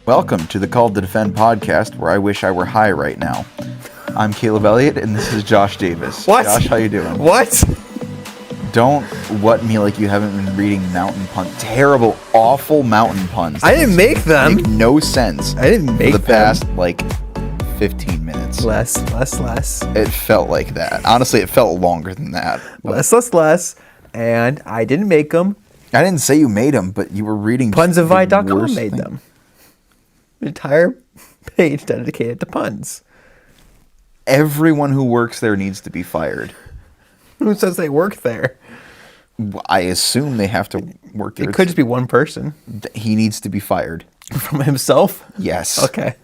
Welcome to the Called to Defend podcast, where I wish I were high right now. I'm Caleb Elliott, and this is Josh Davis. What? Josh, how you doing? What? Don't what me like you haven't been reading mountain puns. Terrible, awful mountain puns. I didn't make them. Make no sense. I didn't make for the them. past, 15 minutes. Less. It felt like that. Honestly, it felt longer than that. Less. And I didn't make them. I didn't say you made them, but you were reading Punsofy.com made them. An entire page dedicated to puns. Everyone who works there needs to be fired. Who says they work there? I assume they have to work there. It could just be one person. He needs to be fired. From himself? Yes. Okay.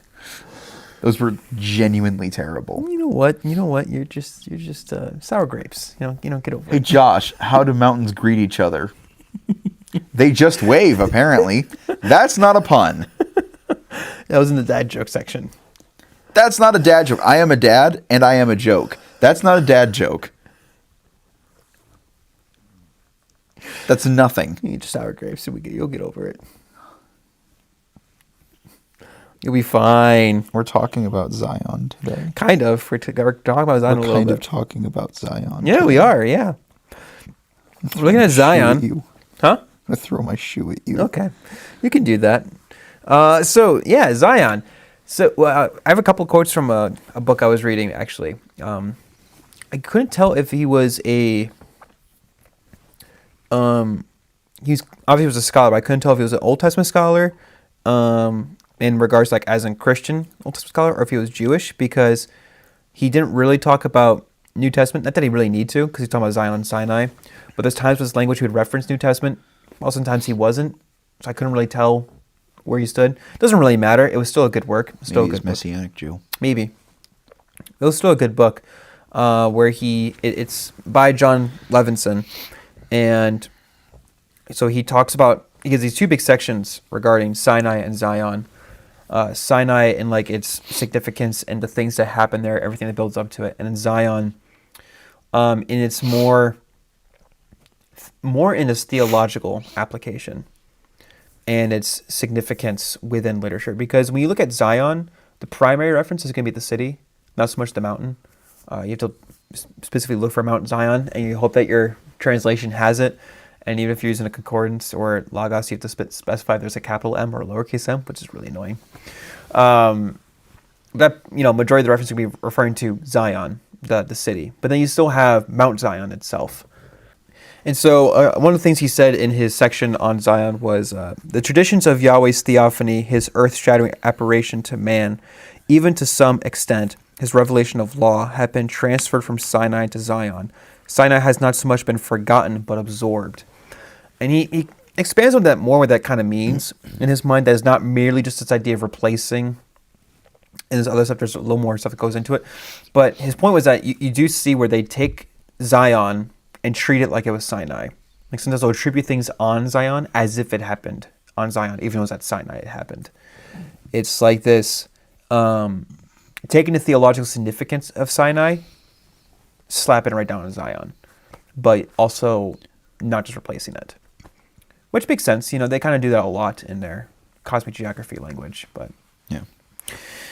Those were genuinely terrible. You know what? You're just sour grapes. You know, get over Hey, it. Josh, how do mountains greet each other? They just wave, apparently. That's not a pun. That was in the dad joke section. That's not a dad joke. I am a dad, and I am a joke. That's not a dad joke. That's nothing. You eat sour grapes, you'll get over it. You'll be fine. We're talking about Zion today. Kind of. We're talking about Zion a little bit. Kind of talking about Zion. Yeah, we are. Yeah. We're looking at Zion. Huh? I'm going to throw my shoe at you. Okay. You can do that. Zion. So I have a couple quotes from a book I was reading, actually. I couldn't tell if he was he was a scholar, but I couldn't tell if he was an Old Testament scholar, in regards to, as in Christian Old Testament scholar, or if he was Jewish, because he didn't really talk about New Testament. Not that he really need to, because he's talking about Zion and Sinai. But there's times with his language he would reference New Testament. While sometimes he wasn't. So I couldn't really tell where he stood. Doesn't really matter. It was still a good work. Maybe he's a Messianic Jew. Maybe. It was still a good book, where it's by John Levinson. And so he talks about, he gives these two big sections regarding Sinai and Zion. Sinai and its significance and the things that happen there, everything that builds up to it. And then Zion, in its more in its theological application and its significance within literature. Because when you look at Zion, the primary reference is going to be the city, not so much the mountain. You have to specifically look for Mount Zion, and you hope that your translation has it. And even if you're using a concordance or Logos, you have to specify if there's a capital M or a lowercase m, which is really annoying. Majority of the reference will be referring to Zion, the city. But then you still have Mount Zion itself. And so one of the things he said in his section on Zion was, the traditions of Yahweh's theophany, his earth-shattering apparition to man, even to some extent, his revelation of law, have been transferred from Sinai to Zion. Sinai has not so much been forgotten, but absorbed. And he expands on that more, what that kind of means in his mind. That is not merely just this idea of replacing, and there's other stuff, there's a little more stuff that goes into it. But his point was that you do see where they take Zion and treat it like it was Sinai. Sometimes they'll attribute things on Zion as if it happened on Zion, even though it was at Sinai it happened. It's like this, taking the theological significance of Sinai, slapping it right down on Zion, but also not just replacing it. Which makes sense. They kind of do that a lot in their cosmic geography language. But yeah.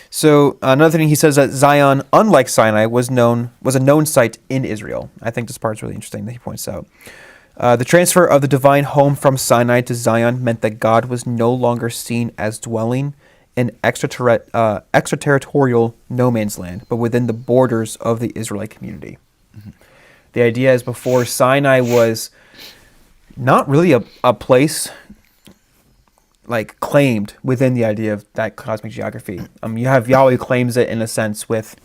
So another thing he says that Zion, unlike Sinai, was a known site in Israel. I think this part's really interesting that he points out. The transfer of the divine home from Sinai to Zion meant that God was no longer seen as dwelling in extraterritorial no man's land, but within the borders of the Israelite community. Mm-hmm. The idea is before, Sinai was not really a place claimed within the idea of that cosmic geography. You have Yahweh claims it in a sense with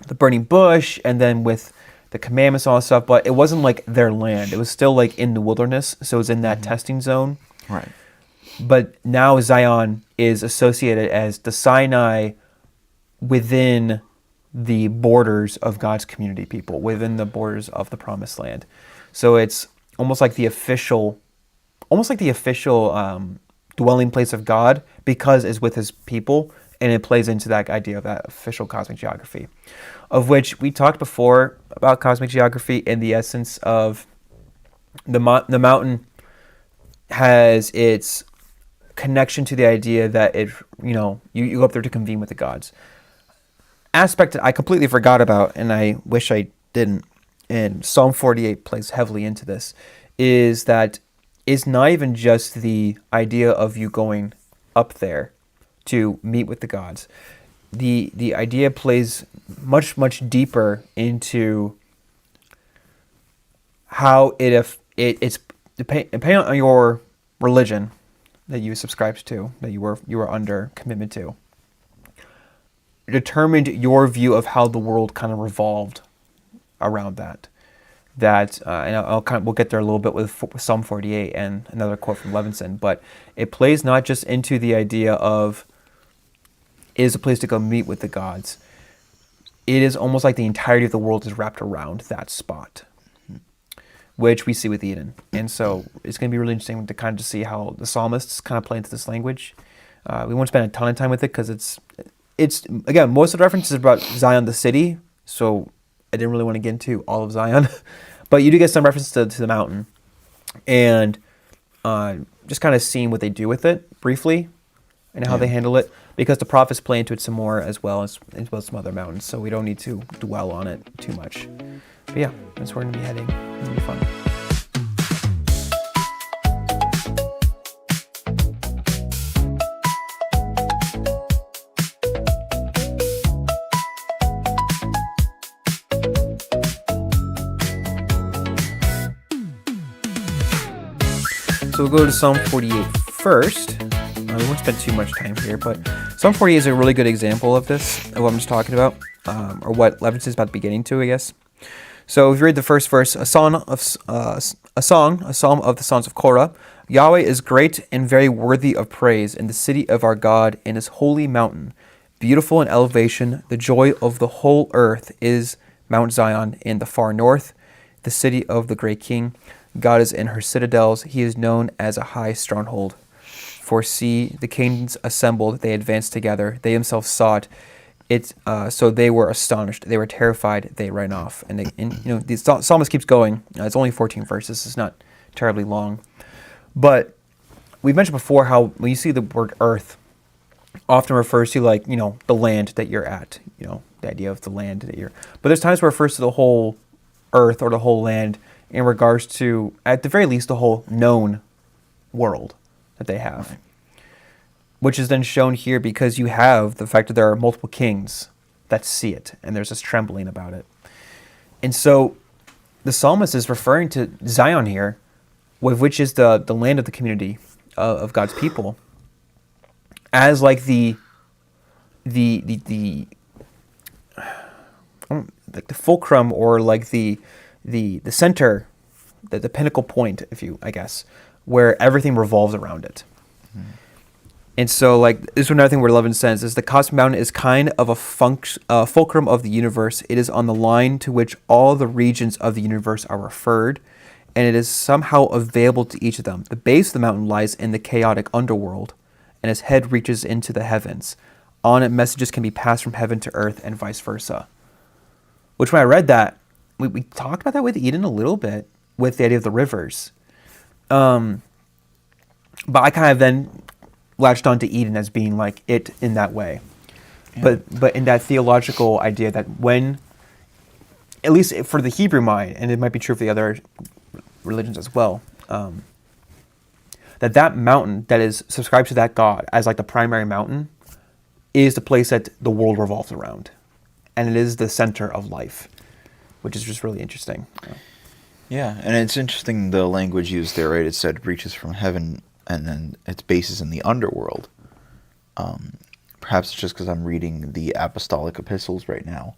the burning bush and then with the commandments and all that stuff, but it wasn't their land. It was still in the wilderness, so it was in that testing zone. Right. But now Zion is associated as the Sinai within the borders of God's community people, within the borders of the promised land. So it's almost like the official dwelling place of God, because it's with his people, and it plays into that idea of that official cosmic geography, of which we talked before about cosmic geography in the essence of the mountain has its connection to the idea that you go up there to convene with the gods. Aspect that I completely forgot about, and I wish I didn't, and Psalm 48 plays heavily into this, is that it's not even just the idea of you going up there to meet with the gods. The idea plays much, much deeper into how it's depending on your religion that you subscribed to, that you were under commitment to, determined your view of how the world kind of revolved around that. And we'll get there a little bit with Psalm 48 and another quote from Levinson, but it plays not just into the idea of it is a place to go meet with the gods. It is almost like the entirety of the world is wrapped around that spot, which we see with Eden. And so it's going to be really interesting to kind of just see how the psalmists kind of play into this language. We won't spend a ton of time with it because it's again, most of the references are about Zion, the city, so I didn't really want to get into all of Zion. But you do get some references to the mountain. And just kind of seeing what they do with it briefly and how they handle it, because the prophets play into it some more as well as some other mountains, so we don't need to dwell on it too much. But yeah, that's where we're going to be heading. It's going to be fun. So we'll go to Psalm 48 first. We won't spend too much time here, but Psalm 48 is a really good example of this, of what I'm just talking about, or what Levinson is about to be getting to, I guess. So if you read the first verse, a psalm of the sons of Korah. Yahweh is great and very worthy of praise in the city of our God in his holy mountain. Beautiful in elevation, the joy of the whole earth is Mount Zion in the far north, the city of the great king. God is in her citadels. He is known as a high stronghold. For see, the kings assembled, they advanced together. They themselves saw it. So they were astonished. They were terrified. They ran off. And the psalmist keeps going. It's only 14 verses. It's not terribly long. But we've mentioned before how when you see the word earth, often refers to the land that you're at. The idea of the land that you're. But there's times where it refers to the whole earth or the whole land in regards to, at the very least, the whole known world that they have. Right. Which is then shown here because you have the fact that there are multiple kings that see it, and there's this trembling about it. And so the psalmist is referring to Zion here, which is the land of the community of God's people, as like the fulcrum, or like the center, the pinnacle point, where everything revolves around it. Mm-hmm. And so, this is another thing where Levin says is the cosmic mountain is kind of a fulcrum of the universe. It is on the line to which all the regions of the universe are referred, and it is somehow available to each of them. The base of the mountain lies in the chaotic underworld, and its head reaches into the heavens. On it, messages can be passed from heaven to earth and vice versa. Which, when I read that, we talked about that with Eden a little bit, with the idea of the rivers. But I kind of then latched onto Eden as being like it in that way. Yeah. But in that theological idea that when, at least for the Hebrew mind, and it might be true for the other religions as well, that mountain that is subscribed to that God as like the primary mountain is the place that the world revolves around. And it is the center of life, which is just really interesting. Yeah, and it's interesting the language used there, right? It said reaches from heaven, and then its base is in the underworld. Perhaps it's just because I'm reading the apostolic epistles right now.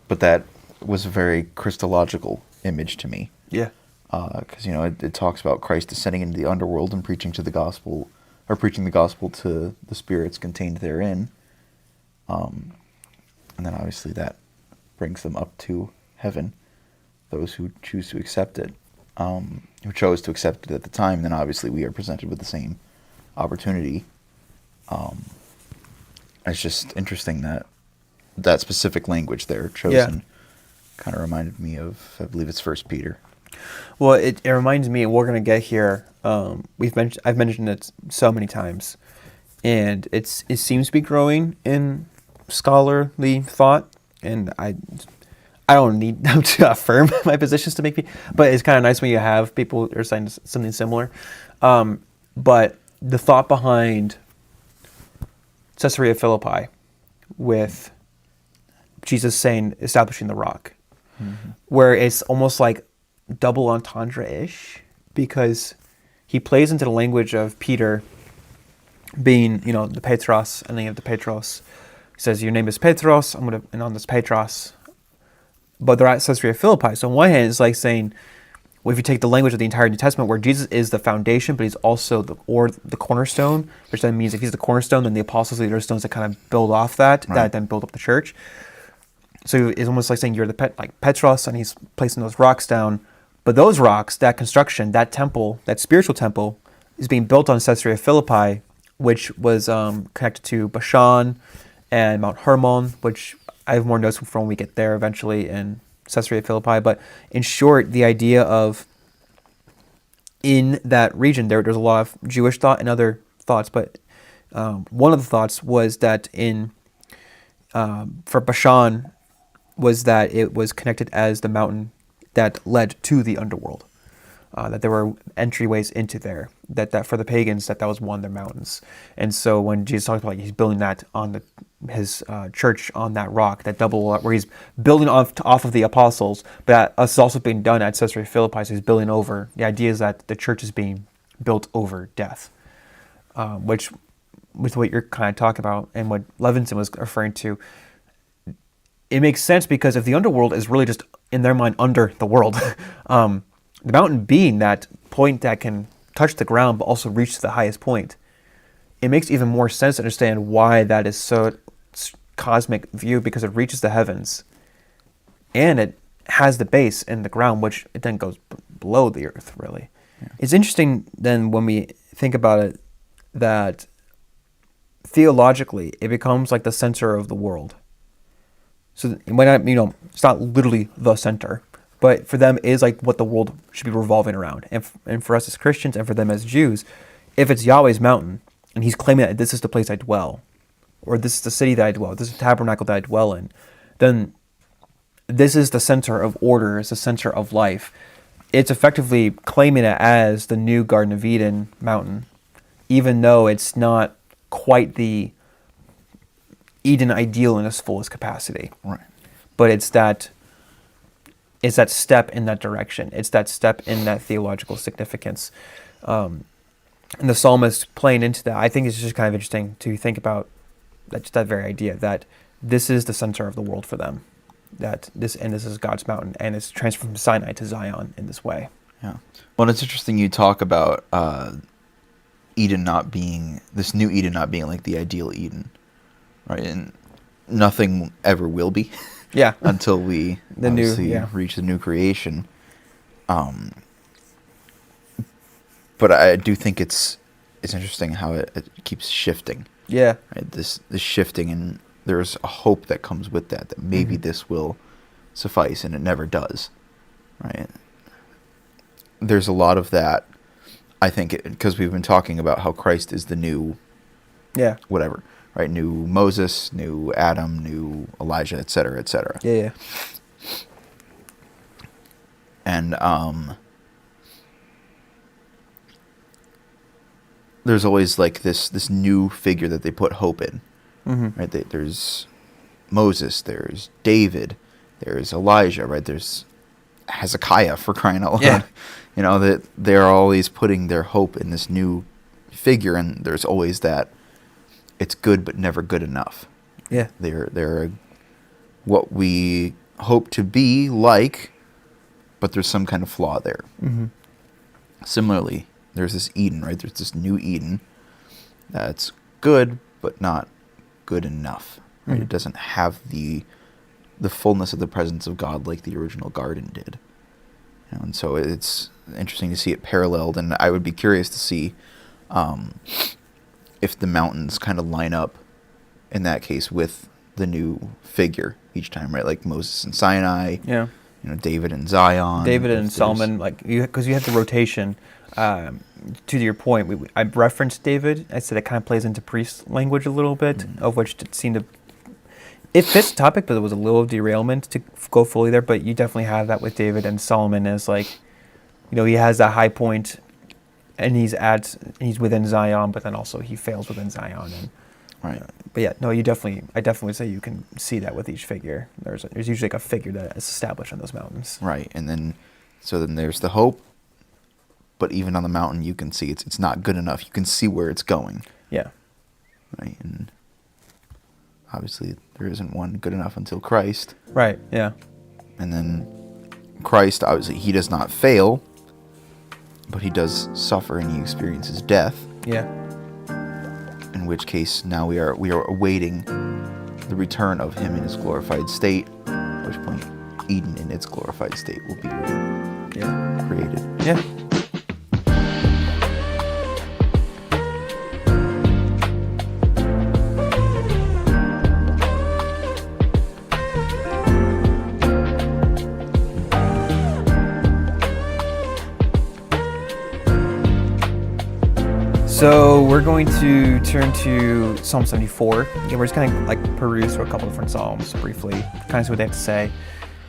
But that was a very Christological image to me. Yeah. Because, it talks about Christ descending into the underworld and preaching the gospel to the spirits contained therein. And then obviously that brings them up to heaven, those who choose to accept it, who chose to accept it at the time. Then obviously we are presented with the same opportunity. It's just interesting that specific language there chosen kind of reminded me of, I believe it's 1 Peter. Well, it reminds me, we're going to get here. I've mentioned it so many times, and it seems to be growing in scholarly thought, and I don't need them to affirm my positions to make me, but it's kind of nice when you have people who are saying something similar. But the thought behind Caesarea Philippi, with Jesus saying establishing the rock, where it's almost like double entendre-ish, because he plays into the language of Peter being, the Petros, and then you have the Petros. He says, "Your name is Petros. And on this Petros." But they're at Caesarea Philippi. So on one hand, it's like saying, well, if you take the language of the entire New Testament, where Jesus is the foundation, but he's also the cornerstone, which then means if he's the cornerstone, then the apostles are the stones that kind of build off that, that then build up the church. So it's almost like saying you're like Petros, and he's placing those rocks down. But those rocks, that construction, that temple, that spiritual temple, is being built on Caesarea Philippi, which was connected to Bashan and Mount Hermon, which I have more notes from when we get there eventually in Caesarea Philippi. But in short, the idea of in that region, there's a lot of Jewish thought and other thoughts. But one of the thoughts was that for Bashan, was that it was connected as the mountain that led to the underworld. That there were entryways into there. That for the pagans, that was one of their mountains. And so when Jesus talks about he's building that on his church on that rock, that double, where he's building off of the apostles, but that's also being done at Caesarea Philippi. So he's building over. The idea is that the church is being built over death, which with what you're kind of talking about and what Levinson was referring to, it makes sense because if the underworld is really just in their mind under the world, the mountain being that point that can touch the ground but also reach to the highest point, it makes even more sense to understand why that is so cosmic view, because it reaches the heavens and it has the base in the ground, which it then goes below the earth, really. Yeah. It's interesting then when we think about it that theologically it becomes like the center of the world. So it might not, it's not literally the center, but for them it is like what the world should be revolving around. And for us as Christians and for them as Jews, if it's Yahweh's mountain and he's claiming that this is the place I dwell, or this is the city that I dwell, this is the tabernacle that I dwell in, then this is the center of order, it's the center of life. It's effectively claiming it as the new Garden of Eden mountain, even though it's not quite the Eden ideal in its fullest capacity. Right. But it's that step in that direction. It's that step in that theological significance. And the psalmist playing into that, I think it's just kind of interesting to think about that very idea that this is the center of the world for them. This is God's mountain, and it's transferred from Sinai to Zion in this way. Yeah. Well, it's interesting you talk about Eden not being, this new Eden not being like the ideal Eden, right? And nothing ever will be. Yeah. Until we reach the new creation. But I do think it's interesting how it keeps shifting. Yeah. Right? This shifting, and there's a hope that comes with that maybe this will suffice, and it never does. Right? There's a lot of that, I think, because we've been talking about how Christ is the new whatever. Right, new Moses, new Adam, new Elijah, et cetera, et cetera. Yeah. And there's always like this new figure that they put hope in. Mm-hmm. Right, there's Moses, there's David, there's Elijah. Right, there's Hezekiah, for crying out loud. Yeah. That they're always putting their hope in this new figure, and there's always that. It's good, but never good enough. Yeah. They're what we hope to be like, but there's some kind of flaw there. Mm-hmm. Similarly, there's this Eden, right? There's this new Eden that's good, but not good enough. Right? Mm-hmm. It doesn't have the fullness of the presence of God like the original garden did. And so it's interesting to see it paralleled, and I would be curious to see if the mountains kind of line up in that case with the new figure each time, right? Like Moses and Sinai. Yeah. David and Zion. David and Solomon, because you have the rotation. To your point, I referenced David. I said it kind of plays into priest language a little bit, of which it seemed to. It fits the topic, but there was a little derailment to go fully there. But you definitely have that with David and Solomon as he has that high point, and he's within Zion, but then also he fails within Zion. And, right. But yeah, no, I definitely would say you can see that with each figure. There's usually a figure that is established on those mountains. Right, and then there's the hope, but even on the mountain you can see it's not good enough. You can see where it's going. Yeah. Right, and obviously there isn't one good enough until Christ. Right, yeah. And then Christ, obviously, he does not fail, but he does suffer and he experiences death. Yeah. In which case, now we are awaiting the return of him in his glorified state, at which point Eden in its glorified state will be created. Yeah. So we're going to turn to Psalm 74. Again, we're just going to peruse through a couple different psalms briefly, kind of see what they have to say.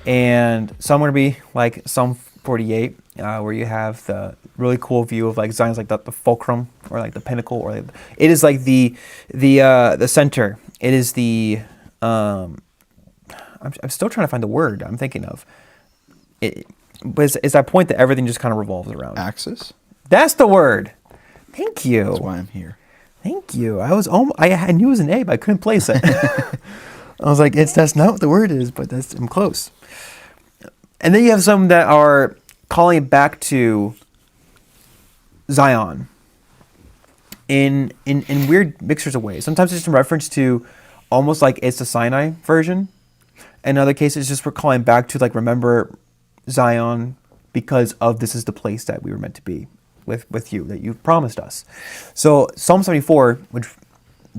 And some are going to be like Psalm 48, where you have the really cool view of Zion's the fulcrum, or the pinnacle, or it is the center. It is the I'm still trying to find the word I'm thinking of. But it's that point that everything just kind of revolves around. Axis? That's the word. Thank you. That's why I'm here. Thank you. I knew it was an A, but I couldn't place it. I was like, that's not what the word is, but I'm close. And then you have some that are calling back to Zion in weird mixtures of ways. Sometimes it's in reference to almost like it's the Sinai version. In other cases, just we're calling back to remember Zion because of this is the place that we were meant to be with you, that you promised us. So Psalm 74, which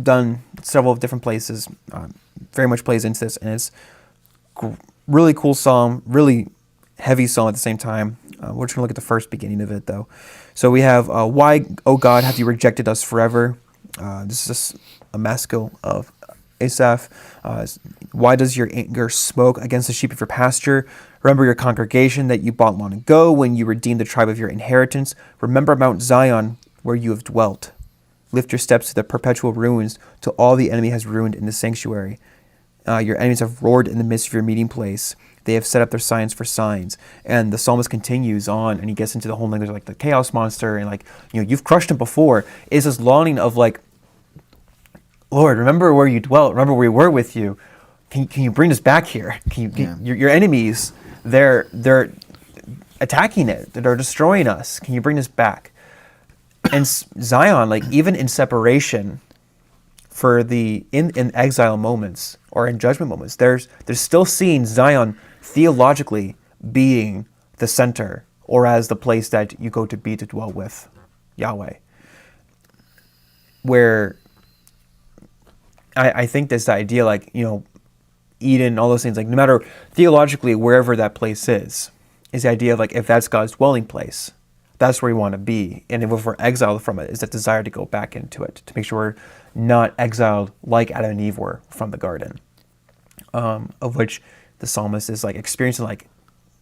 done several different places, very much plays into this, and it's really cool psalm, really heavy psalm at the same time. We're just going to look at the first beginning of it, though. So we have, why, O God, have you rejected us forever? This is a maskil of Asaph. Why does your anger smoke against the sheep of your pasture? Remember your congregation that you bought long ago when you redeemed the tribe of your inheritance. Remember Mount Zion where you have dwelt. Lift your steps to the perpetual ruins till all the enemy has ruined in the sanctuary. Your enemies have roared in the midst of your meeting place. They have set up their signs for signs. And the psalmist continues on, and he gets into the whole language the chaos monster, and you've crushed him before. It's this longing of Lord, remember where you dwelt. Remember where we were with you. Can you bring us back here? Your enemies, they're attacking it. They're destroying us. Can you bring us back? And Zion, even in separation, for in exile moments or in judgment moments, there's still seeing Zion theologically being the center, or as the place that you go to be to dwell with Yahweh. Where I think this idea, Eden, all those things, no matter theologically wherever that place is the idea of if that's God's dwelling place, that's where we want to be. And if we're exiled from it, is that desire to go back into it, to make sure we're not exiled like Adam and Eve were from the garden, of which the psalmist is experiencing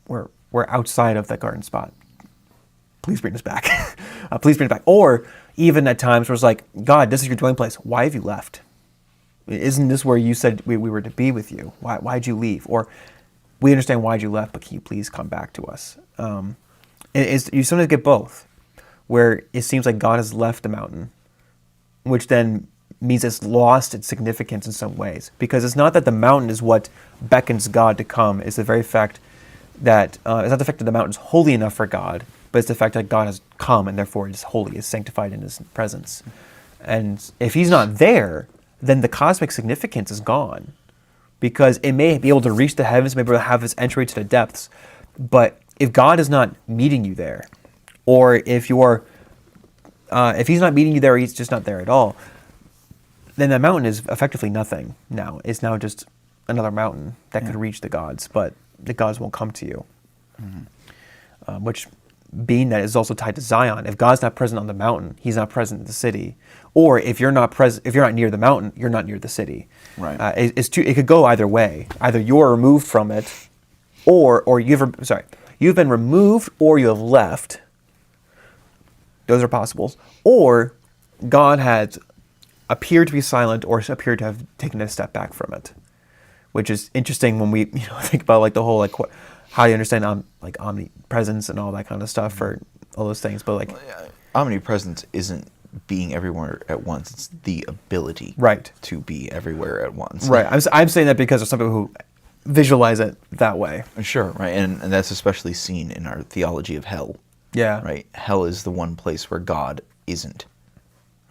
we're outside of that garden spot. Please bring us back. Please bring us back. Or even at times where it's God, this is your dwelling place. Why have you left? Isn't this where you said we were to be with you? Why'd you leave? Or we understand why'd you left, but can you please come back to us? You sometimes get both, where it seems like God has left the mountain, which then means it's lost its significance in some ways. Because it's not that the mountain is what beckons God to come. It's the very fact that, it's not the fact that the mountain is holy enough for God, but it's the fact that God has come and therefore is holy, is sanctified in his presence. And if he's not there, then the cosmic significance is gone, because it may be able to reach the heavens, may be able to have its entry to the depths, but if God is not meeting you there, or if he's not meeting you there, he's just not there at all, then that mountain is effectively nothing now. It's now just another mountain that could reach the gods, but the gods won't come to you. Which, being that, is also tied to Zion. If God's not present on the mountain, He's not present in the city. Or if you're not present, if you're not near the mountain, you're not near the city. Right. It could go either way. Either you're removed from it, or you've been removed, or you have left. Those are possibles. Or God has appeared to be silent, or appeared to have taken a step back from it, which is interesting when we think about like the whole like how you understand like omnipresence and all that kind of stuff for all those things. But like omnipresence isn't being everywhere at once; it's the ability to be everywhere at once. Right. I'm saying that because of some people who visualize it that way. Sure. Right, and that's especially seen in our theology of hell. Yeah. Right. Hell is the one place where God isn't.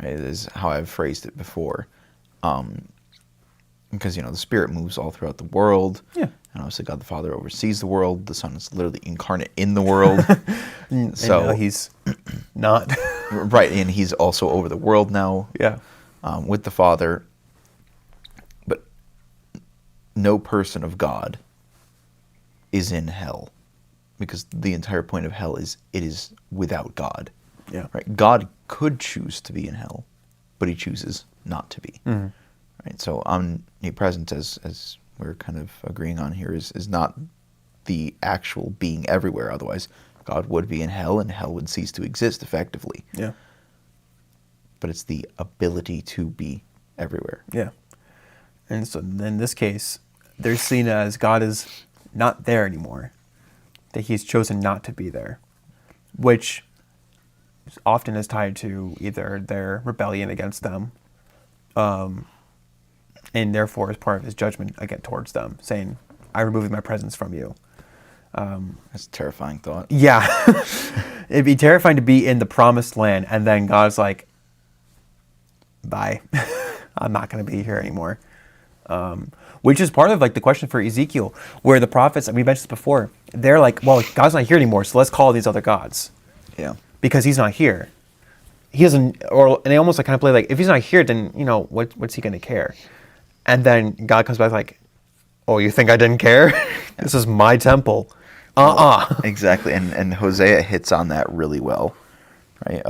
Right, is how I've phrased it before, because the Spirit moves all throughout the world. Yeah, and obviously God the Father oversees the world. The Son is literally incarnate in the world. So He's not right, and He's also over the world now. Yeah, with the Father. But no person of God is in hell, because the entire point of hell is it is without God. Yeah. Right. God could choose to be in hell, but He chooses not to be. Mm-hmm. Right. So omnipresence, as we're kind of agreeing on here, is not the actual being everywhere. Otherwise, God would be in hell, and hell would cease to exist effectively. Yeah. But it's the ability to be everywhere. Yeah. And so in this case, they're seen as God is not there anymore, that He's chosen not to be there, which often is tied to either their rebellion against them, and therefore is part of His judgment again towards them, saying, "I remove my presence from you." That's a terrifying thought. Yeah, it'd be terrifying to be in the promised land, and then God's like, "Bye, I'm not going to be here anymore." Which is part of like the question for Ezekiel, where the prophets, and we mentioned this before, they're like, "Well, God's not here anymore, so let's call these other gods." Yeah. Because He's not here. He doesn't, and they almost like kind of play like, if He's not here, then what's He going to care? And then God comes back like, "Oh, you think I didn't care? This is my temple." Exactly, and Hosea hits on that really well, right?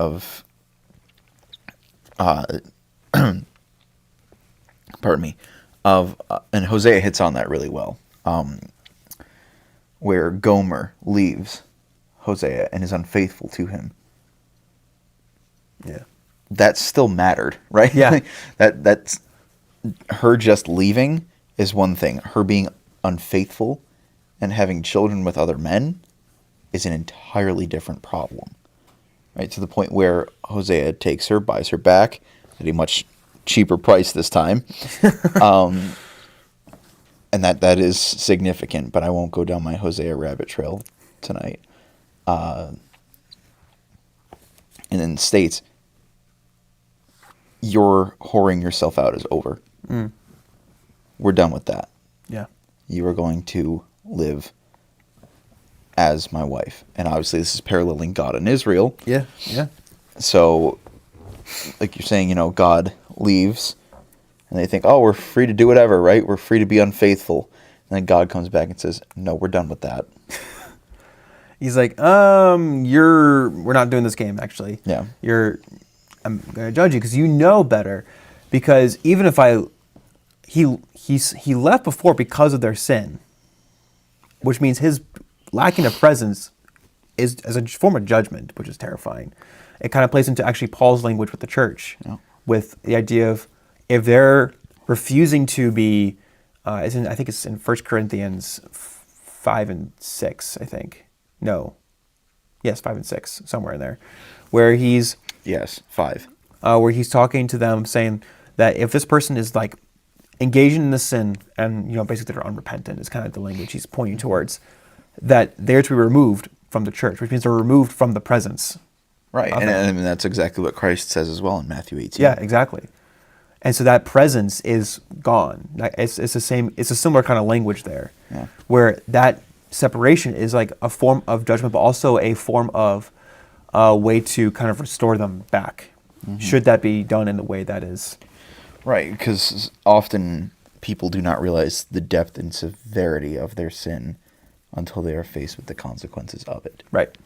And Hosea hits on that really well, where Gomer leaves Hosea and is unfaithful to him. Yeah. That still mattered, right? Yeah. That's her just leaving is one thing. Her being unfaithful and having children with other men is an entirely different problem, right? To the point where Hosea takes her, buys her back at a much cheaper price this time, and that is significant. But I won't go down my Hosea rabbit trail tonight. And then states, your whoring yourself out is over. We're done with that. Yeah. You are going to live as my wife. And obviously this is paralleling God and Israel. Yeah. Yeah. So, like you're saying, God leaves and they think, oh, we're free to do whatever, right? We're free to be unfaithful. And then God comes back and says, no, we're done with that. He's like, we're not doing this game, actually. Yeah. I'm going to judge you because you know better. Because even if he left before because of their sin, which means his lacking of presence is as a form of judgment, which is terrifying. It kind of plays into actually Paul's language with the church, with the idea of if they're refusing to be, I think it's in 1 Corinthians 5 and 6, I think. No. Yes, 5 and 6, somewhere in there, where he's... Yes, 5. Where he's talking to them, saying that if this person is like engaging in the sin, and basically they're unrepentant, is kind of the language he's pointing towards, that they're to be removed from the church, which means they're removed from the presence. Right, and that's exactly what Christ says as well in Matthew 18. Yeah, exactly. And so that presence is gone. It's the same. It's a similar kind of language there, where that separation is like a form of judgment, but also a form of a way to kind of restore them back. Mm-hmm. Should that be done in the way that is right? Because often people do not realize the depth and severity of their sin until they are faced with the consequences of it. Right.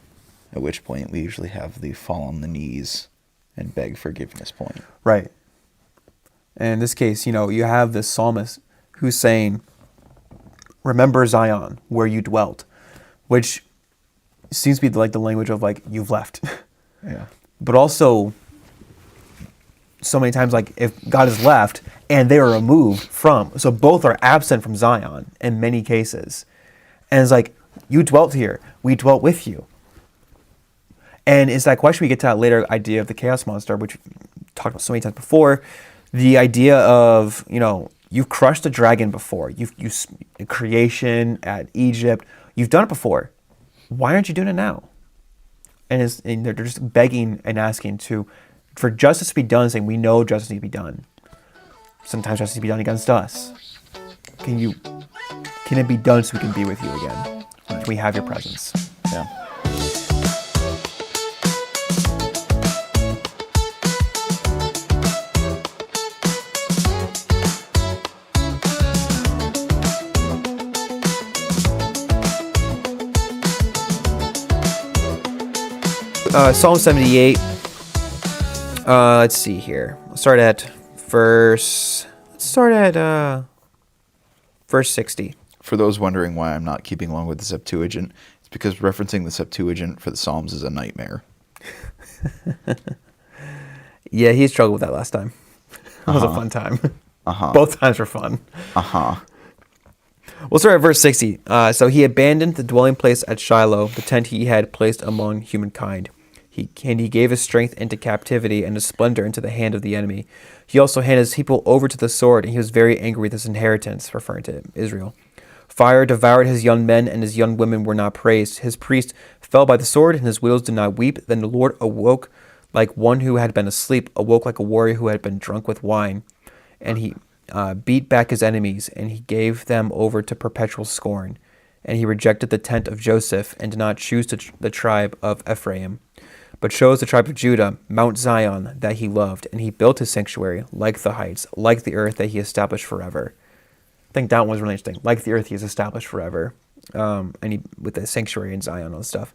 At which point we usually have the fall on the knees and beg forgiveness point. Right. And in this case, you have this psalmist who's saying, remember Zion, where you dwelt, which seems to be like the language of like, you've left. Yeah. But also, so many times, like, if God is left and they are removed from, so both are absent from Zion in many cases. And it's like, you dwelt here, we dwelt with you. And it's that question we get to that later idea of the chaos monster, which we talked about so many times before. The idea of, you've crushed a dragon before. You've creation at Egypt. You've done it before. Why aren't you doing it now? And they're just begging and asking for justice to be done, saying, we know justice needs to be done. Sometimes justice needs to be done against us. Can it be done so we can be with you again? Can we have your presence? Yeah. Psalm 78. Let's see here. Let's start at verse 60. For those wondering why I'm not keeping along with the Septuagint, it's because referencing the Septuagint for the Psalms is a nightmare. Yeah, he struggled with that last time. That was a fun time. Both times were fun. We'll start at verse 60. So he abandoned the dwelling place at Shiloh, the tent he had placed among humankind. He gave his strength into captivity and his splendor into the hand of the enemy. He also handed his people over to the sword, and he was very angry with his inheritance, referring to Israel. Fire devoured his young men, and his young women were not praised. His priests fell by the sword, and his widows did not weep. Then the Lord awoke like one who had been asleep, awoke like a warrior who had been drunk with wine. And he beat back his enemies, and he gave them over to perpetual scorn. And he rejected the tent of Joseph, and did not choose the tribe of Ephraim, but chose the tribe of Judah, Mount Zion, that he loved. And he built his sanctuary like the heights, like the earth that he established forever. I think that one was really interesting. Like the earth he has established forever. With the sanctuary in Zion and all this stuff.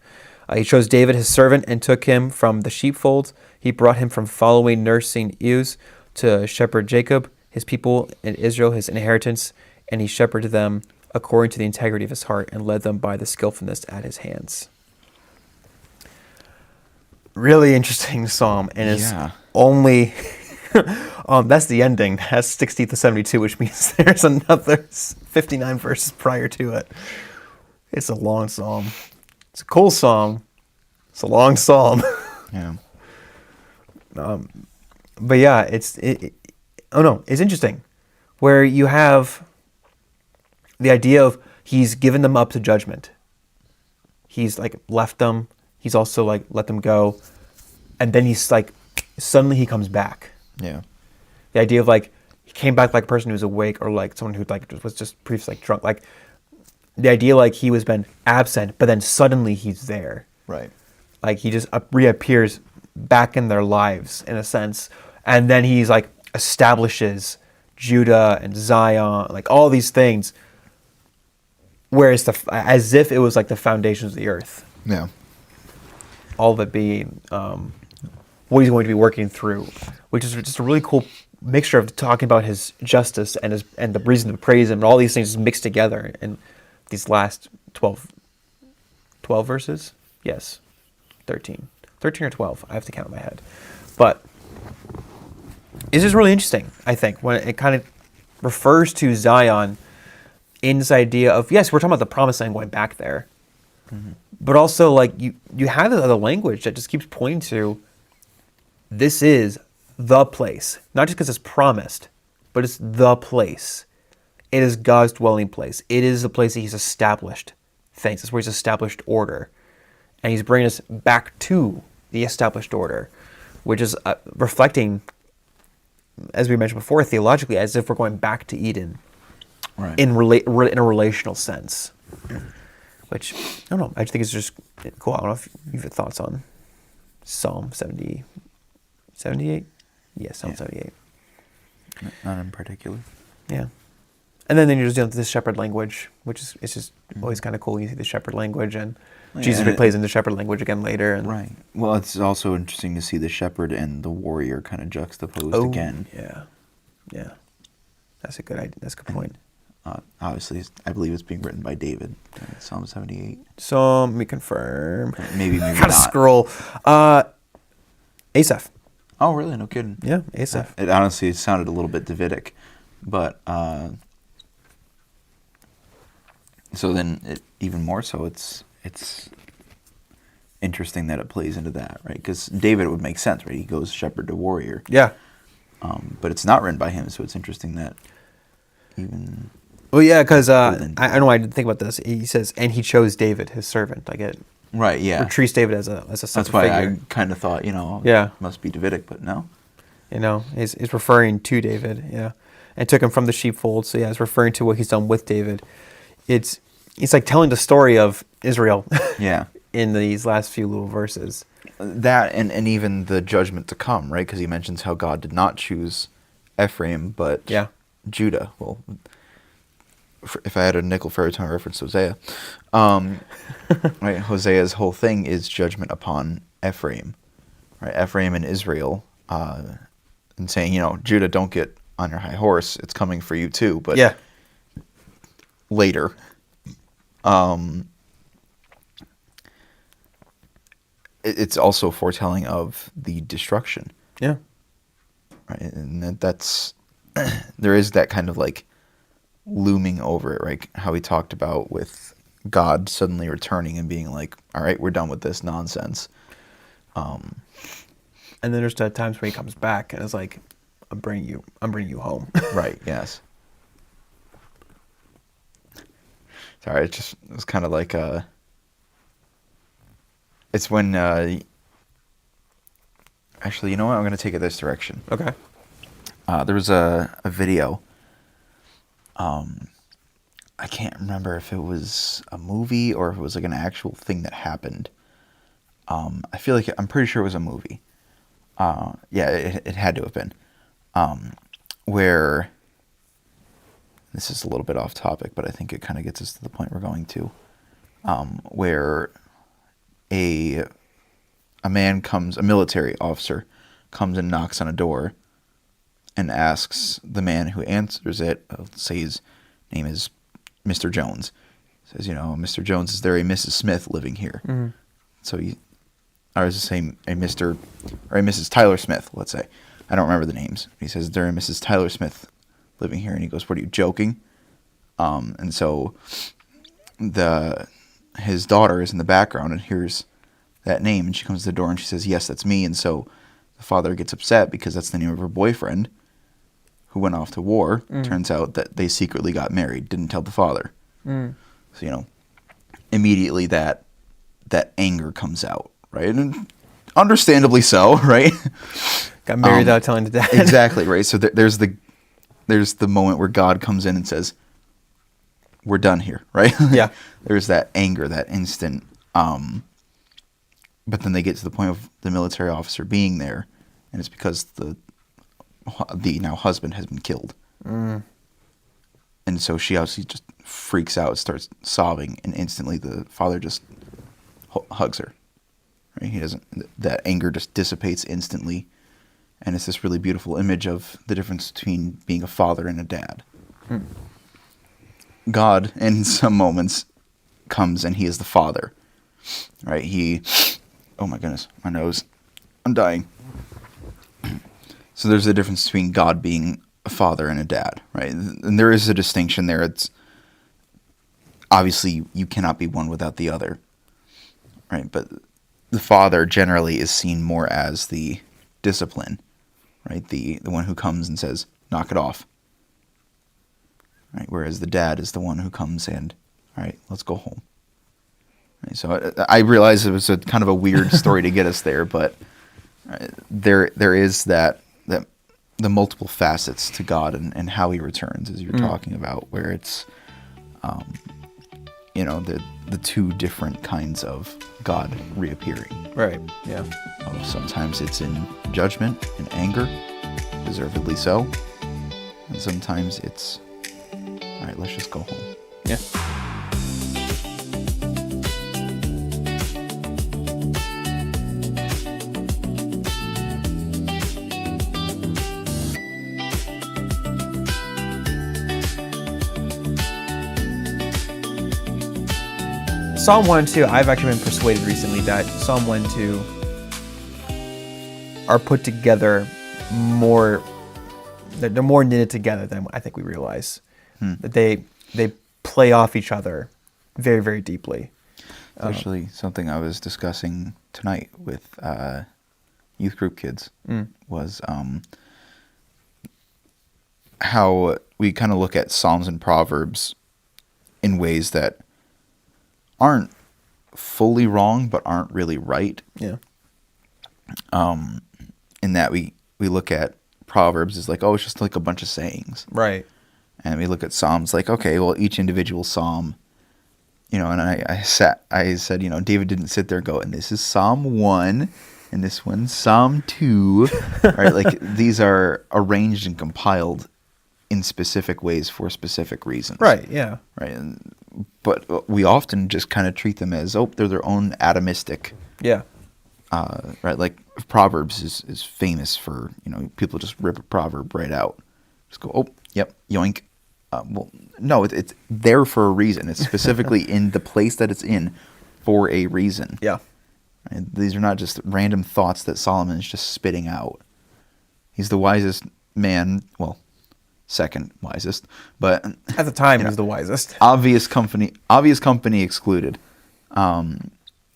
He chose David, his servant, and took him from the sheepfold. He brought him from following nursing ewes to shepherd Jacob, his people, and Israel, his inheritance. And he shepherded them according to the integrity of his heart, and led them by the skillfulness at his hands. Really interesting psalm, and it's only that's the ending. That's 60 to 72, which means there's another 59 verses prior to it. It's a long psalm. It's a cool psalm. It's a long psalm. Yeah. But yeah, it's interesting, where you have the idea of he's given them up to judgment. He's like left them. He's also like let them go, and then he's like suddenly he comes back. Yeah. The idea of like he came back like a person who's awake, or like someone who like was just previously like drunk. Like the idea like he was been absent, but then suddenly he's there. Right. Like he just reappears back in their lives in a sense, and then he's like establishes Judah and Zion, like all these things. Whereas as if it was like the foundations of the earth. Yeah. All of it being what he's going to be working through, which is just a really cool mixture of talking about his justice and the reason to praise him, and all these things mixed together in these last 12 verses. Yes, 13 or 12. I have to count in my head, but it's just really interesting. I think when it kind of refers to Zion in this idea of, yes, we're talking about the promised land going back there. Mm-hmm. But also, like, you have the other language that just keeps pointing to this is the place. Not just because it's promised, but it's the place. It is God's dwelling place. It is the place that he's established things. It's where he's established order. And he's bringing us back to the established order, which is reflecting, as we mentioned before, theologically, as if we're going back to Eden. Right. In a relational sense. Which, I don't know, I just think it's just cool. I don't know if you have thoughts on Psalm 78? Yeah, Psalm 78. Not in particular. Yeah. And then you're just dealing with this shepherd language, which is it's just always kind of cool. You see the shepherd language, and Jesus plays into shepherd language again later. And right. Well, it's also interesting to see the shepherd and the warrior kind of juxtaposed again. Yeah. That's a good idea. That's a good point. Obviously, I believe it's being written by David. Psalm 78. So let me confirm. Maybe Gotta not. scroll. Asaph. Oh, really? No kidding. Yeah, Asaph. It honestly sounded a little bit Davidic, but so then even more so, it's interesting that it plays into that, right? Because David would make sense, right? He goes shepherd to warrior. Yeah. But it's not written by him, so it's interesting that even. Well, yeah, because I know I didn't think about this. He says, and he chose David, his servant. Like it. Right. Yeah. Or treats David as a That's why figure. I kind of thought, Yeah. must be Davidic, but no. He's referring to David. Yeah, and took him from the sheepfold. So yeah, it's referring to what he's done with David. It's like telling the story of Israel. Yeah. In these last few little verses. That and even the judgment to come, right? Because he mentions how God did not choose Ephraim, but Judah. Well, if I had a nickel for every time I reference Hosea, right? Hosea's whole thing is judgment upon Ephraim, right? Ephraim and Israel, and saying, Judah, don't get on your high horse. It's coming for you too, but later. It's also foretelling of the destruction. Yeah. Right, and that's there is that kind of like looming over it, right? How we talked about with God suddenly returning and being like, "All right, we're done with this nonsense." And then there's the times where he comes back and is like, "I'm bringing you home." Right. Yes. Sorry, it was kind of like it's when actually, you know what? I'm going to take it this direction. Okay. There was a video. I can't remember if it was a movie or if it was like an actual thing that happened. I feel like I'm pretty sure it was a movie. Yeah, it had to have been. Where this is a little bit off topic, but I think it kind of gets us to the point we're going to. Where a military officer comes and knocks on a door and asks the man who answers it, let's say his name is Mr. Jones, says, Mr. Jones, is there a Mrs. Smith living here? Mm-hmm. So I was just saying a Mr. or a Mrs. Tyler Smith, let's say. I don't remember the names. He says, is there a Mrs. Tyler Smith living here? And he goes, what, are you joking? And so his daughter is in the background and hears that name, and she comes to the door and she says, yes, that's me. And so the father gets upset because that's the name of her boyfriend who went off to war. Turns out that they secretly got married, didn't tell the father. So, immediately that anger comes out, right? And understandably so, right? Got married without telling the dad. Exactly, right? So there's the moment where God comes in and says, we're done here, right? Yeah. There's that anger, that instant. But then they get to the point of the military officer being there, and it's because the now husband has been killed. And so she obviously just freaks out, starts sobbing, and instantly the father just hugs her. Right? That anger just dissipates instantly, and it's this really beautiful image of the difference between being a father and a dad. God, in some moments, comes and he is the father. Right? Oh my goodness, my nose. I'm dying. So there's a difference between God being a father and a dad, right? And there is a distinction there. It's obviously you cannot be one without the other, right? But the father generally is seen more as the discipline, right? The one who comes and says, knock it off, right? Whereas the dad is the one who comes and, all right, let's go home. Right? So I realize it was a kind of a weird story to get us there, but there is that the multiple facets to God and how he returns, as you're talking about, where it's the two different kinds of God reappearing. Right. Yeah. Sometimes it's in judgment and anger, deservedly so, and sometimes it's All right, let's just go home. Yeah. Psalm 1 and 2, I've actually been persuaded recently that Psalm 1 and 2 are put together more, they're more knitted together than I think we realize. That they play off each other very, very deeply. Actually, something I was discussing tonight with youth group kids was how we kind of look at Psalms and Proverbs in ways that aren't fully wrong, but aren't really right. Yeah. In that we look at Proverbs as like, oh, it's just like a bunch of sayings. Right. And we look at Psalms like, okay, well, each individual Psalm, and I said, David didn't sit there and go, and this is Psalm 1, and this one's Psalm 2, right? Like, these are arranged and compiled in specific ways for specific reasons. Right, yeah. Right. But we often just kind of treat them as, they're their own atomistic. Yeah. Right. Like Proverbs is famous for, people just rip a proverb right out. Just go, oh, yep, yoink. Well, no, it's there for a reason. It's specifically in the place that it's in for a reason. Yeah. Right? These are not just random thoughts that Solomon is just spitting out. He's the wisest man, well, second wisest, but At the time, he was the wisest. obvious company excluded.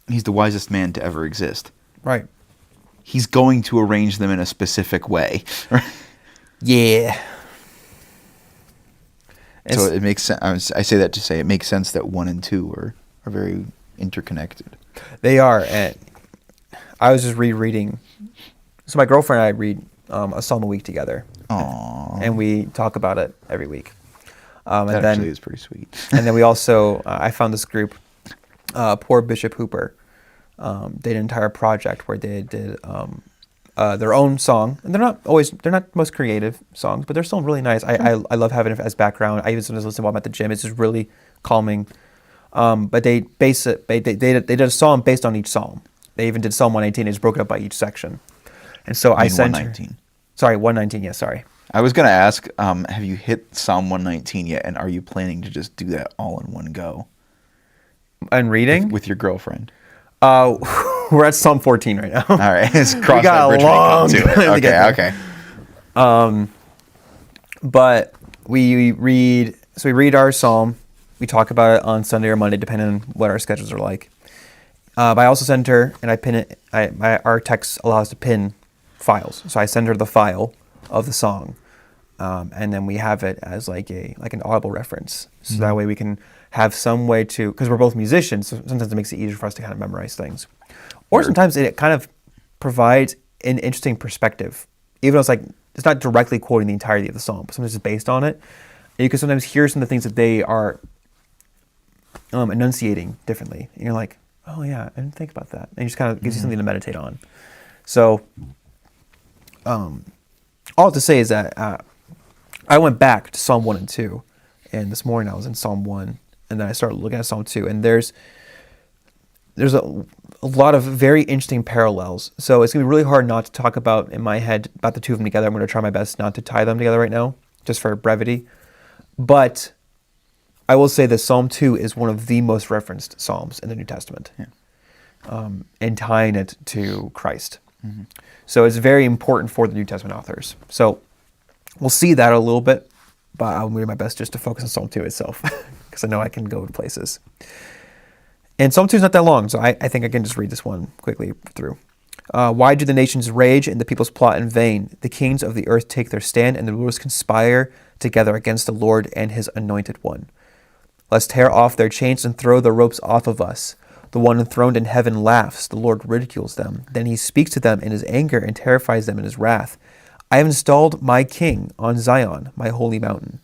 He's the wisest man to ever exist. Right. He's going to arrange them in a specific way. Yeah. So it makes sense. I say that to say it makes sense that 1 and 2 are very interconnected. They are. And I was just rereading. So my girlfriend and I read a psalm a week together. Aww. And we talk about it every week. That actually is pretty sweet. And then we also, I found this group, Poor Bishop Hooper. They did an entire project where they did their own song, and they're not the most creative songs, but they're still really nice. I love having it as background. I even sometimes listen while I'm at the gym. It's just really calming. But they did a psalm based on each psalm. They even did Psalm 119. They just broke it up by each section. And so I sent 119. Sorry, 119. Yeah, sorry. I was gonna ask, have you hit Psalm 119 yet, and are you planning to just do that all in one go? And reading with your girlfriend? We're at Psalm 14 right now. All right, let's cross We got that bridge a long when we come to time it. to get Okay, there. okay. But we read our psalm. We talk about it on Sunday or Monday, depending on what our schedules are like. But I also send her, and I pin it. Our text allows us to pin files, so I send her the file of the song, and then we have it as like an audible reference. So that way we can have some way to, because we're both musicians, so sometimes it makes it easier for us to kind of memorize things, or sometimes it kind of provides an interesting perspective, even though it's not directly quoting the entirety of the psalm, but sometimes it's based on it. And you can sometimes hear some of the things that they are enunciating differently, and you're like, oh yeah, I didn't think about that. And it just kind of gives you something to meditate on. So, all to say is that I went back to Psalm 1 and 2, and this morning I was in Psalm 1, and then I started looking at Psalm 2, and there's a lot of very interesting parallels. So it's going to be really hard not to talk about, in my head, about the two of them together. I'm going to try my best not to tie them together right now, just for brevity. But I will say that Psalm 2 is one of the most referenced Psalms in the New Testament, and tying it to Christ. Mm-hmm. So it's very important for the New Testament authors. So we'll see that a little bit, but I'll do my best just to focus on Psalm 2 itself, because I know I can go to places. And Psalm 2 is not that long, so I think I can just read this one quickly through. Why do the nations rage and the peoples plot in vain? The kings of the earth take their stand, and the rulers conspire together against the Lord and his anointed one. Let's tear off their chains and throw the ropes off of us. The one enthroned in heaven laughs. The Lord ridicules them. Then he speaks to them in his anger and terrifies them in his wrath. I have installed my king on Zion, my holy mountain.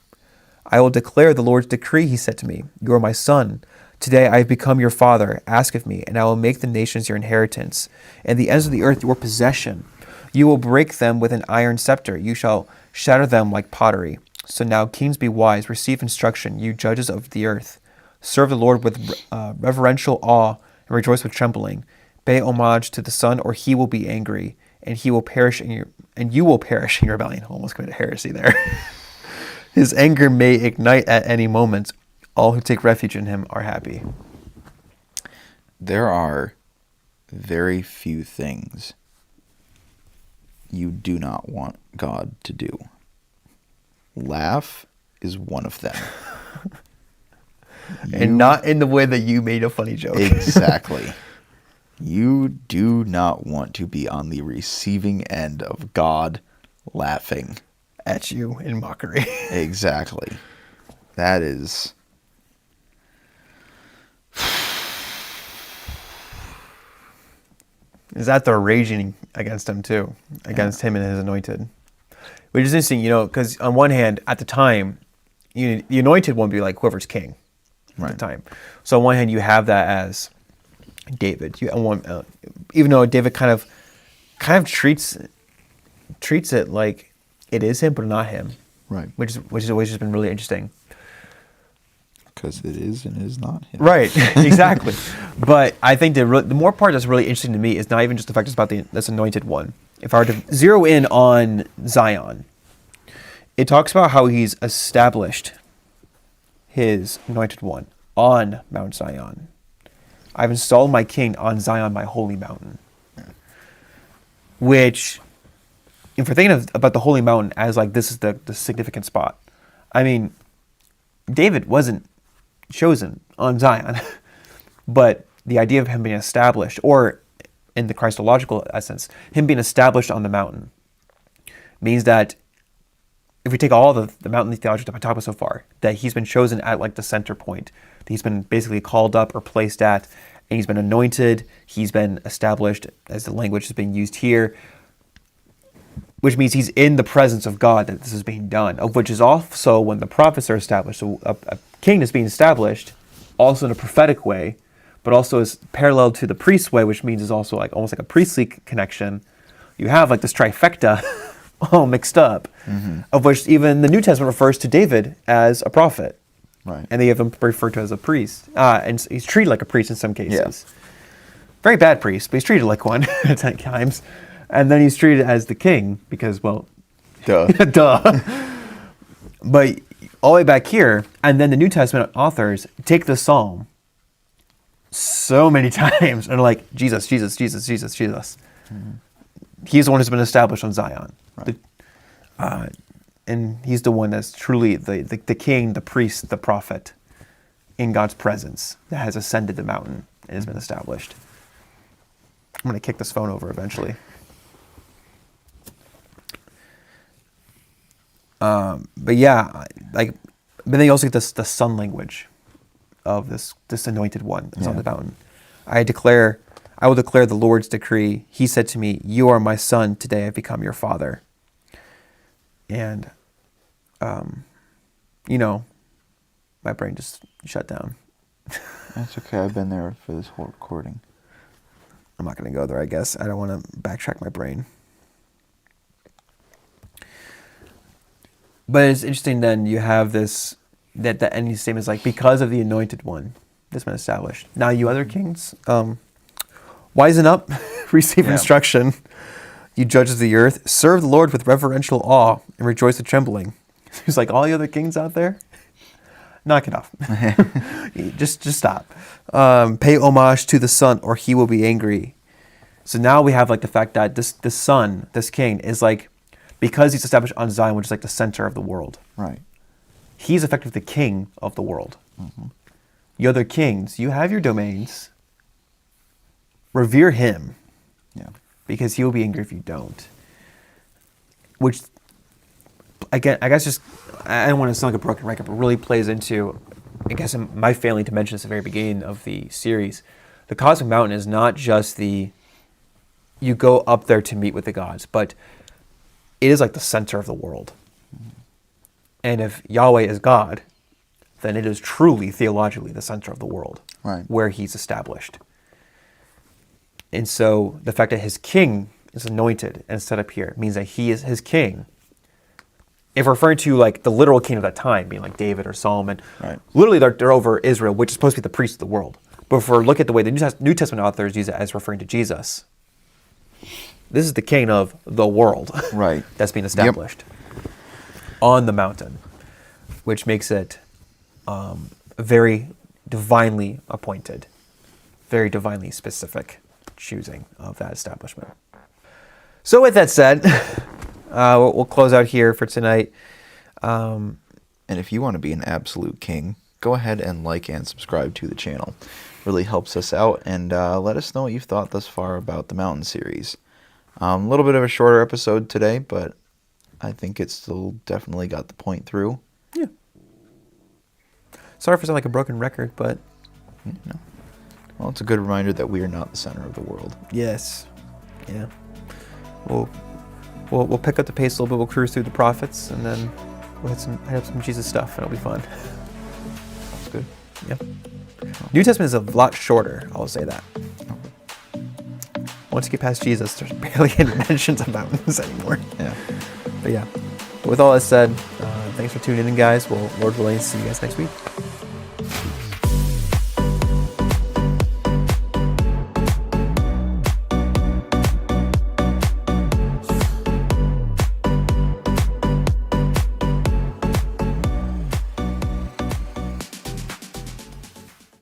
I will declare the Lord's decree, he said to me. You are my son. Today I have become your father. Ask of me, and I will make the nations your inheritance, and the ends of the earth your possession. You will break them with an iron scepter. You shall shatter them like pottery. So now, kings, be wise, receive instruction, you judges of the earth. Serve the Lord with reverential awe and rejoice with trembling. Pay homage to the Son, or he will be angry, and he will perish in your, and you will perish in your rebellion. Almost committed heresy there. His anger may ignite at any moment. All who take refuge in him are happy. There are very few things you do not want God to do. Laugh is one of them. And not in the way that you made a funny joke. Exactly. You do not want to be on the receiving end of God laughing At you in mockery. Exactly. That is... Is that they're raging against him too, against him and his anointed. Which is interesting, because on one hand, at the time, the anointed one would be like whoever's king at the time. So on one hand, you have that as David. Even though David kind of treats it like it is him, but not him. Right. Which has always just been really interesting. Because it is and is not him. Right, exactly. But I think the more part that's really interesting to me is not even just the fact it's about this anointed one. If I were to zero in on Zion, it talks about how he's established his anointed one on Mount Zion. I've installed my king on Zion, my holy mountain. Which, if we're thinking about the holy mountain as like this is the significant spot, I mean, David wasn't chosen on Zion, but the idea of him being established, or in the Christological essence, him being established on the mountain, means that if we take all the mountain theology that I talked about so far, that he's been chosen at like the center point, that he's been basically called up or placed at, and he's been anointed, he's been established, as the language is being used here, which means he's in the presence of God that this is being done, of which is also when the prophets are established. So a king is being established also in a prophetic way, but also is parallel to the priest's way, which means is also like almost like a priestly connection. You have like this trifecta all mixed up, of which even the New Testament refers to David as a prophet. Right. And they have him referred to as a priest. And he's treated like a priest in some cases. Yeah. Very bad priest, but he's treated like one at times. And then he's treated as the king because, well, Duh. duh. But all the way back here, and then the New Testament authors take the psalm so many times and are like, Jesus, Jesus, Jesus, Jesus, Jesus. He's the one who's been established on Zion. Right. And he's the one that's truly the king, the priest, the prophet in God's presence that has ascended the mountain and has been established. I'm going to kick this phone over eventually. But yeah, but then you also get the son language of this anointed one that's on the mountain. I will declare the Lord's decree. He said to me, "You are my son. Today I've become your father." And, my brain just shut down. That's okay. I've been there for this whole recording. I'm not going to go there, I guess. I don't want to backtrack my brain. But it's interesting then you have this, that the ending statement is like, because of the anointed one that's been established. Now you other kings, wisen up, receive instruction. You judges of the earth, serve the Lord with reverential awe and rejoice with trembling. He's like, all the other kings out there, knock it off. just stop. Pay homage to the Son, or he will be angry. So now we have like the fact that this son, this king, is like, because he's established on Zion, which is like the center of the world. Right. He's effectively the king of the world. You other kings, you have your domains. Revere him. Yeah. Because he will be angry if you don't. Which, again, I guess I don't want to sound like a broken record, but really plays into, I guess, in my failing to mention this at the very beginning of the series. The cosmic mountain is not just you go up there to meet with the gods, but it is like the center of the world. And if Yahweh is God, then it is truly theologically the center of the world, right, where he's established. And so the fact that his king is anointed and set up here means that he is his king if we're referring to like the literal king of that time, being like David or Solomon, Right. literally they're over Israel, which is supposed to be the priest of the world. But if we look at the way the New Testament authors use it as referring to Jesus, this is the king of the world, Right. that's being established on the mountain, which makes it very divinely appointed, very divinely specific choosing of that establishment. So with that said, we'll close out here for tonight. And if you want to be an absolute king, go ahead and like and subscribe to the channel. Really helps us out, and let us know what you've thought thus far about the Mountain series. A little bit of a shorter episode today, but I think it still definitely got the point through. Yeah. Sorry for sounding like a broken record, but No. Well, it's a good reminder that we are not the center of the world. yes, yeah. We'll pick up the pace a little bit. We'll cruise through the prophets, and then we'll hit up some Jesus stuff, and it'll be fun. That's good. Yeah. New Testament is a lot shorter. I'll say that. Once you get past Jesus, there's barely any mentions of mountains anymore. Yeah. But yeah. But with all that said, thanks for tuning in, guys. We'll, Lord willing, see you guys next week.